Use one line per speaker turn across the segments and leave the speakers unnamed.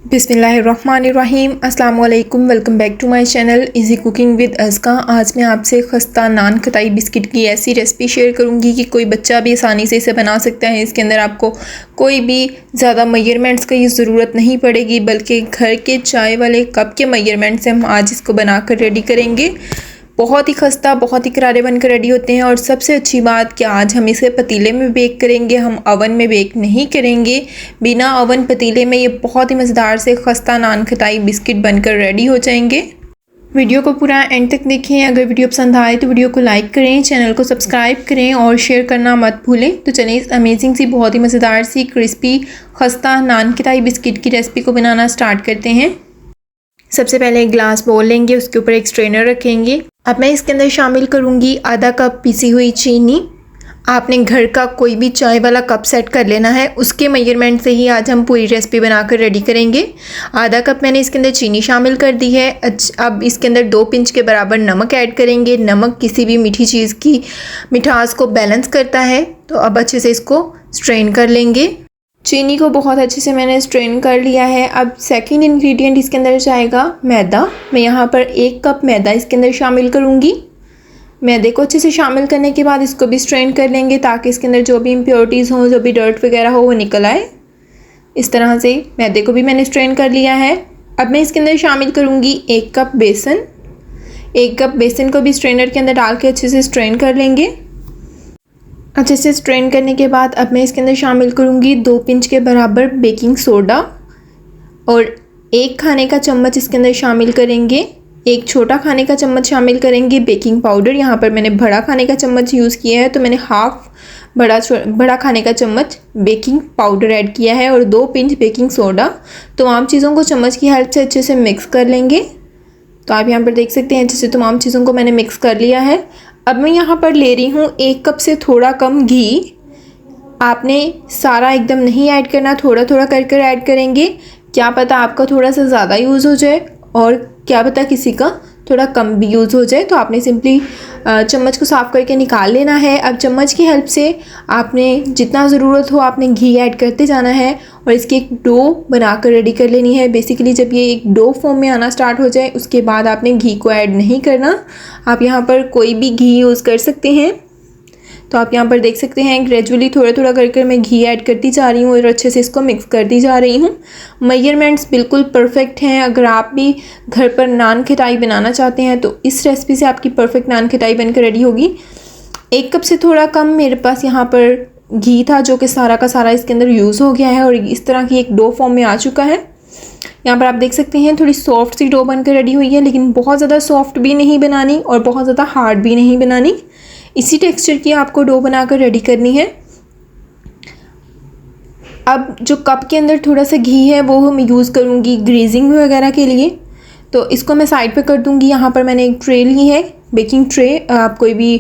बिस्मिल्लाहिर्रहमानिर्रहीम। अस्सलाम वालेकुम। Welcome back to my channel easy cooking with Azka. आज मैं आपसे खस्ता नान खटाई बिस्किट की ऐसी रेसिपी शेयर करूंगी कि कोई बच्चा भी आसानी से इसे बना सकता है। इसके अंदर आपको कोई भी ज़्यादा मेजरमेंट्स की ज़रूरत नहीं पड़ेगी, बल्कि घर के चाय वाले कप के मेजरमेंट से हम आज इसको बनाकर रेडी करेंगे। बहुत ही खस्ता, बहुत ही करारे बनकर रेडी होते हैं। और सबसे अच्छी बात कि आज हम इसे पतीले में बेक करेंगे, हम ओवन में बेक नहीं करेंगे। बिना ओवन पतीले में ये बहुत ही मज़ेदार से खस्ता नान खटाई बिस्किट बनकर रेडी हो जाएंगे। वीडियो को पूरा एंड तक देखें। अगर वीडियो पसंद आए तो वीडियो को लाइक करें, चैनल को सब्सक्राइब करें और शेयर करना मत भूलें। तो चलिए इस अमेजिंग सी, बहुत ही मज़ेदार सी क्रिस्पी खस्ता नान खटाई बिस्किट की रेसिपी को बनाना स्टार्ट करते हैं। सबसे पहले एक ग्लास बोल लेंगे, उसके ऊपर एक स्ट्रेनर रखेंगे। अब मैं इसके अंदर शामिल करूंगी आधा कप पिसी हुई चीनी। आपने घर का कोई भी चाय वाला कप सेट कर लेना है, उसके मेजरमेंट से ही आज हम पूरी रेसिपी बनाकर रेडी करेंगे। आधा कप मैंने इसके अंदर चीनी शामिल कर दी है। अब इसके अंदर 2 पिंच के बराबर नमक ऐड करेंगे। नमक किसी भी मीठी चीज़ की मिठास को बैलेंस करता है। तो अब अच्छे से इसको स्ट्रेन कर लेंगे। चीनी को बहुत अच्छे से मैंने स्ट्रेन कर लिया है। अब सेकंड इंग्रेडिएंट इसके अंदर जाएगा मैदा। मैं यहाँ पर 1 कप मैदा इसके अंदर शामिल करूँगी। मैदे को अच्छे से शामिल करने के बाद इसको भी स्ट्रेन कर लेंगे, ताकि इसके अंदर जो भी इम्प्योरिटीज़ हों, जो भी डर्ट वगैरह हो, वो निकल आए। इस तरह से मैदे को भी मैंने स्ट्रेन कर लिया है। अब मैं इसके अंदर शामिल करूँगी 1 कप बेसन। 1 कप बेसन को भी स्ट्रेनर के अंदर डाल के अच्छे से स्ट्रेन कर लेंगे। अच्छे से स्ट्रेन करने के बाद अब मैं इसके अंदर शामिल करूँगी 2 पिंच के बराबर बेकिंग सोडा और 1 खाने का चम्मच इसके अंदर शामिल करेंगे। 1 छोटा खाने का चम्मच शामिल करेंगे बेकिंग पाउडर। यहाँ पर मैंने बड़ा खाने का चम्मच यूज़ किया है, तो मैंने हाफ बड़ा खाने का चम्मच बेकिंग पाउडर ऐड किया है और 2 पिंच बेकिंग सोडा। तमाम चीज़ों को चम्मच की हेल्प से अच्छे से मिक्स कर लेंगे। तो आप यहाँ पर देख सकते हैं अच्छे से तमाम चीज़ों को मैंने मिक्स कर लिया है। अब मैं यहाँ पर ले रही हूँ 1 कप से थोड़ा कम घी। आपने सारा एकदम नहीं ऐड करना, थोड़ा थोड़ा कर कर ऐड करेंगे। क्या पता आपका थोड़ा सा ज़्यादा यूज़ हो जाए और क्या पता किसी का थोड़ा कम भी यूज़ हो जाए। तो आपने सिंपली चम्मच को साफ़ करके निकाल लेना है। अब चम्मच की हेल्प से आपने जितना ज़रूरत हो आपने घी ऐड करते जाना है और इसकी एक डो बनाकर रेडी कर लेनी है। बेसिकली जब ये एक डो फॉर्म में आना स्टार्ट हो जाए, उसके बाद आपने घी को ऐड नहीं करना। आप यहाँ पर कोई भी घी यूज़ कर सकते हैं। तो आप यहाँ पर देख सकते हैं ग्रेजुअली थोड़ा थोड़ा कर मैं घी ऐड करती जा रही हूँ और अच्छे से इसको मिक्स करती जा रही हूँ। मेजरमेंट्स बिल्कुल परफेक्ट हैं। अगर आप भी घर पर नान खटाई बनाना चाहते हैं तो इस रेसिपी से आपकी परफेक्ट नान खटाई बनकर रेडी होगी। 1 कप से थोड़ा कम मेरे पास यहाँ पर घी था, जो कि सारा का सारा इसके अंदर यूज़ हो गया है और इस तरह की एक डो फॉर्म में आ चुका है। यहाँ पर आप देख सकते हैं थोड़ी सॉफ्ट सी डो बनकर रेडी हुई है, लेकिन बहुत ज़्यादा सॉफ्ट भी नहीं बनानी और बहुत ज़्यादा हार्ड भी नहीं बनानी। इसी टेक्सचर की आपको डो बनाकर रेडी करनी है। अब जो कप के अंदर थोड़ा सा घी है वो मैं यूज़ करूँगी ग्रीजिंग वगैरह के लिए, तो इसको मैं साइड पे कर दूँगी। यहाँ पर मैंने एक ट्रे ली है, बेकिंग ट्रे। आप कोई भी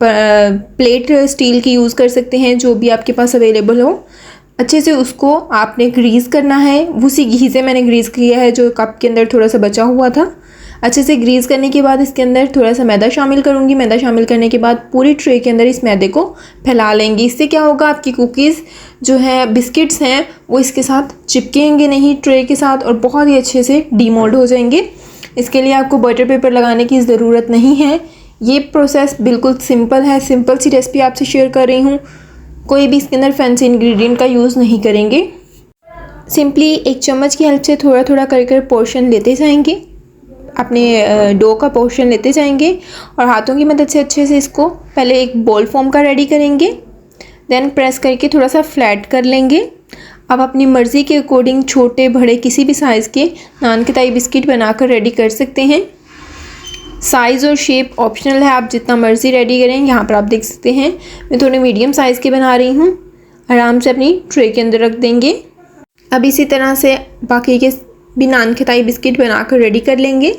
प्लेट स्टील की यूज़ कर सकते हैं, जो भी आपके पास अवेलेबल हो। अच्छे से उसको आपने ग्रीस करना है। उसी घी से मैंने ग्रीस किया है जो कप के अंदर थोड़ा सा बचा हुआ था। अच्छे से ग्रीस करने के बाद इसके अंदर थोड़ा सा मैदा शामिल करूँगी। मैदा शामिल करने के बाद पूरी ट्रे के अंदर इस मैदे को फैला लेंगी। इससे क्या होगा, आपकी कुकीज़ जो है, बिस्किट्स हैं, वो इसके साथ चिपकेंगे नहीं ट्रे के साथ और बहुत ही अच्छे से डीमोल्ड हो जाएंगे। इसके लिए आपको बटर पेपर लगाने की ज़रूरत नहीं है। ये प्रोसेस बिल्कुल सिंपल है। सिंपल सी रेसिपी आपसे शेयर कर रही हूँ। कोई भी इसके अंदर फैंसी इंग्रेडिएंट का यूज़ नहीं करेंगे। सिंपली 1 चम्मच की हेल्प से थोड़ा थोड़ा कर पोर्शन लेते जाएंगे, अपने डो का पोर्शन लेते जाएंगे और हाथों की मदद से अच्छे से इसको पहले एक बॉल फॉर्म का रेडी करेंगे, देन प्रेस करके थोड़ा सा फ्लैट कर लेंगे। अब अपनी मर्ज़ी के अकॉर्डिंग छोटे बड़े किसी भी साइज़ के नान खटाई बिस्किट बनाकर रेडी कर सकते हैं। साइज़ और शेप ऑप्शनल है, आप जितना मर्ज़ी रेडी करें। यहाँ पर आप देख सकते हैं मैं थोड़े मीडियम साइज़ के बना रही हूँ। आराम से अपनी ट्रे के अंदर रख देंगे। अब इसी तरह से बाकी के भी नान खटाई बिस्किट बनाकर रेडी कर लेंगे।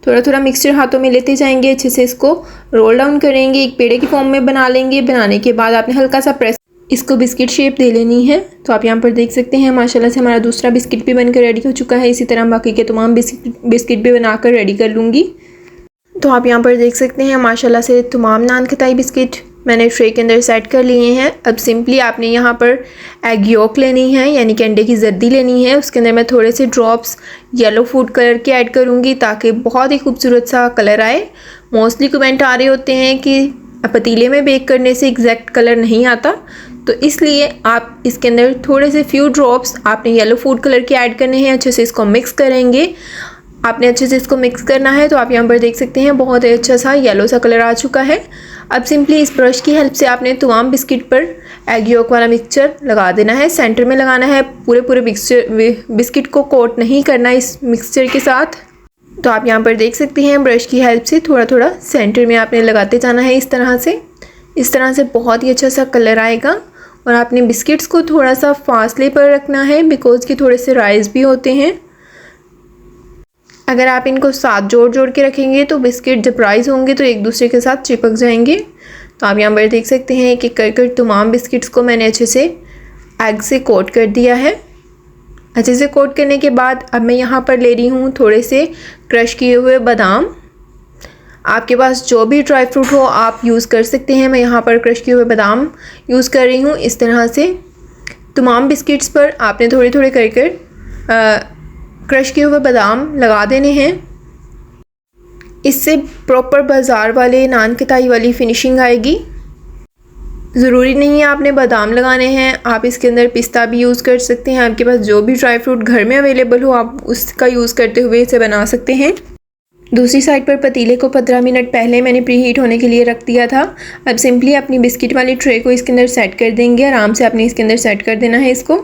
थोड़ा थोड़ा मिक्सचर हाथों में लेते जाएंगे, अच्छे से इसको रोल डाउन करेंगे, एक पेड़े की फॉर्म में बना लेंगे। बनाने के बाद आपने हल्का सा प्रेस इसको बिस्किट शेप दे लेनी है। तो आप यहाँ पर देख सकते हैं माशाल्लाह से हमारा दूसरा बिस्किट भी बनकर रेडी हो चुका है। इसी तरह बाकी के तमाम बिस्किट भी बनाकर रेडी कर लूँगी। तो आप यहाँ पर देख सकते हैं माशाल्लाह से तमाम नान खटाई बिस्किट मैंने ट्रे के अंदर सेट कर लिए हैं। अब सिंपली आपने यहाँ पर एग योक लेनी है, यानी कि अंडे की जर्दी लेनी है। उसके अंदर मैं थोड़े से ड्रॉप्स येलो फूड कलर के ऐड करूँगी ताकि बहुत ही खूबसूरत सा कलर आए। मोस्टली कमेंट आ रहे होते हैं कि पतीले में बेक करने से एग्जैक्ट कलर नहीं आता, तो इसलिए आप इसके अंदर थोड़े से फ्यू ड्रॉप्स आपने येलो फूड कलर के ऐड करने हैं। अच्छे से इसको मिक्स करेंगे। आपने अच्छे से इसको मिक्स करना है। तो आप यहाँ पर देख सकते हैं बहुत अच्छा सा येलो सा कलर आ चुका है। अब सिंपली इस ब्रश की हेल्प से आपने तमाम बिस्किट पर एग योक वाला मिक्सचर लगा देना है। सेंटर में लगाना है। पूरे बिस्किट को कोट नहीं करना इस मिक्सचर के साथ। तो आप यहाँ पर देख सकते हैं ब्रश की हेल्प से थोड़ा थोड़ा सेंटर में आपने लगाते जाना है। इस तरह से बहुत ही अच्छा सा कलर आएगा। और आपने बिस्किट्स को थोड़ा सा फासले पर रखना है बिकॉज कि थोड़े से राइस भी होते हैं। अगर आप इनको साथ जोड़ के रखेंगे तो बिस्किट जब राइस होंगे तो एक दूसरे के साथ चिपक जाएंगे। तो आप यहाँ पर देख सकते हैं कि कर तमाम बिस्किट्स को मैंने अच्छे से एग से कोट कर दिया है। अच्छे से कोट करने के बाद अब मैं यहाँ पर ले रही हूँ थोड़े से क्रश किए हुए बादाम। आपके पास जो भी ड्राई फ्रूट हो आप यूज़ कर सकते हैं। मैं यहाँ पर क्रश किए हुए बादाम यूज़ कर रही हूँ। इस तरह से तमाम बिस्किट्स पर आपने थोड़े थोड़े कर क्रश किए हुए बादाम लगा देने हैं। इससे प्रॉपर बाज़ार वाले नान कताई वाली फिनिशिंग आएगी। ज़रूरी नहीं है आपने बादाम लगाने हैं, आप इसके अंदर पिस्ता भी यूज़ कर सकते हैं। आपके पास जो भी ड्राई फ्रूट घर में अवेलेबल हो आप उसका यूज़ करते हुए इसे बना सकते हैं। दूसरी साइड पर पतीले को 15 मिनट पहले मैंने प्री हीट होने के लिए रख दिया था। अब सिंपली अपनी बिस्किट वाली ट्रे को इसके अंदर सेट कर देंगे। आराम से आपने इसके अंदर सेट कर देना है। इसको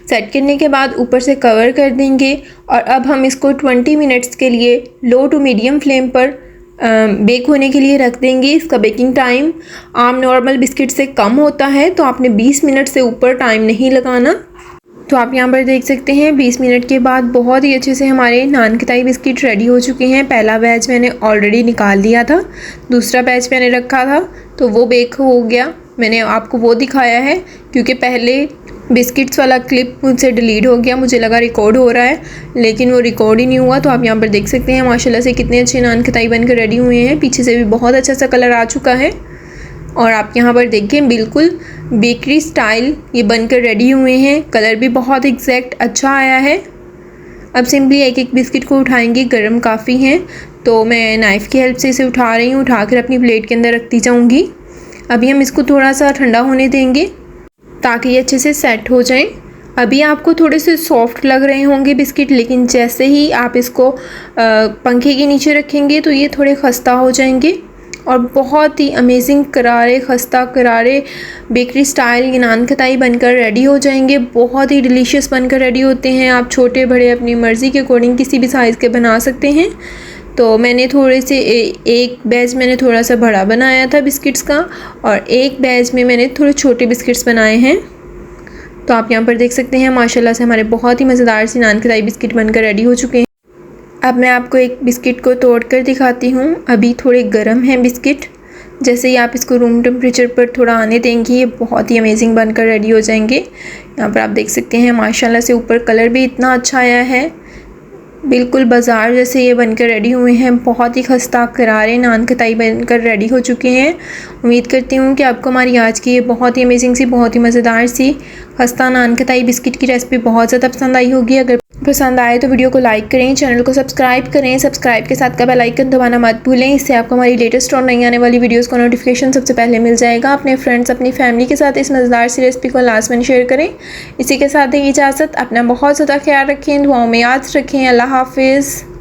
सेट करने के बाद ऊपर से कवर कर देंगे और अब हम इसको 20 मिनट्स के लिए लो टू मीडियम फ्लेम पर बेक होने के लिए रख देंगे। इसका बेकिंग टाइम आम नॉर्मल बिस्किट से कम होता है, तो आपने 20 मिनट से ऊपर टाइम नहीं लगाना। तो आप यहाँ पर देख सकते हैं 20 मिनट के बाद बहुत ही अच्छे से हमारे नान कताई बिस्किट रेडी हो चुके हैं। पहला बैच मैंने ऑलरेडी निकाल दिया था, दूसरा बैच मैंने रखा था तो वो बेक हो गया। मैंने आपको वो दिखाया है क्योंकि पहले बिस्किट्स वाला क्लिप मुझसे डिलीट हो गया। मुझे लगा रिकॉर्ड हो रहा है लेकिन वो रिकॉर्ड ही नहीं हुआ। तो आप यहाँ पर देख सकते हैं माशाल्लाह से कितने अच्छे नान कताई बनकर रेडी हुए हैं। पीछे से भी बहुत अच्छा सा कलर आ चुका है और आप यहाँ पर देखें बिल्कुल बेकरी स्टाइल ये बनकर रेडी हुए हैं। कलर भी बहुत एग्जैक्ट अच्छा आया है। अब सिंपली एक एक बिस्किट को उठाएंगे। गर्म काफ़ी हैं तो मैं नाइफ़ की हेल्प से इसे उठा रही हूँ। उठाकर अपनी प्लेट के अंदर रखती जाऊँगी। अभी हम इसको थोड़ा सा ठंडा होने देंगे ताकि ये अच्छे से सेट हो जाएं। अभी आपको थोड़े से सॉफ्ट लग रहे होंगे बिस्किट, लेकिन जैसे ही आप इसको पंखे के नीचे रखेंगे तो ये थोड़े खस्ता हो जाएंगे और बहुत ही अमेजिंग करारे खस्ता करारे बेकरी स्टाइल ये नान कताई बनकर रेडी हो जाएंगे। बहुत ही डिलीशियस बनकर रेडी होते हैं। आप छोटे बड़े अपनी मर्ज़ी के अकॉर्डिंग किसी भी साइज़ के बना सकते हैं। तो मैंने थोड़े से एक बैच मैंने थोड़ा सा बड़ा बनाया था बिस्किट्स का और एक बैच में मैंने थोड़े छोटे बिस्किट्स बनाए हैं। तो आप यहाँ पर देख सकते हैं माशाल्लाह से हमारे बहुत ही मज़ेदार सी नान कताई बिस्किट बनकर रेडी हो चुके हैं। अब मैं आपको एक बिस्किट को तोड़ कर दिखाती हूँ। अभी थोड़े गर्म हैं बिस्किट। जैसे ही आप इसको रूम टेम्परेचर पर थोड़ा आने देंगी ये बहुत ही अमेजिंग बनकर रेडी हो जाएंगे। यहाँ पर आप देख सकते हैं माशाल्लाह से ऊपर कलर भी इतना अच्छा आया है। बिल्कुल बाज़ार जैसे ये बनकर रेडी हुए हैं। बहुत ही खस्ता करारे नान कताई बनकर रेडी हो चुके हैं। उम्मीद करती हूँ कि आपको हमारी आज की ये बहुत ही अमेजिंग सी बहुत ही मज़ेदार सी खस्ता नान कताई बिस्किट की रेसिपी बहुत ज़्यादा पसंद आई होगी। अगर पसंद आए तो वीडियो को लाइक करें, चैनल को सब्सक्राइब करें। सब्सक्राइब के साथ का बेल आइकन दबाना मत भूलें। इससे आपको हमारी लेटेस्ट और नई आने वाली वीडियोस का नोटिफिकेशन सबसे पहले मिल जाएगा। अपने फ्रेंड्स अपनी फैमिली के साथ इस मज़ेदार सी रेसिपी को लास्ट में शेयर करें। इसी के साथ दें इजाज़त। अपना बहुत ज़्यादा ख्याल रखें, दुआओं में याद रखें। अल्लाह हाफिज़।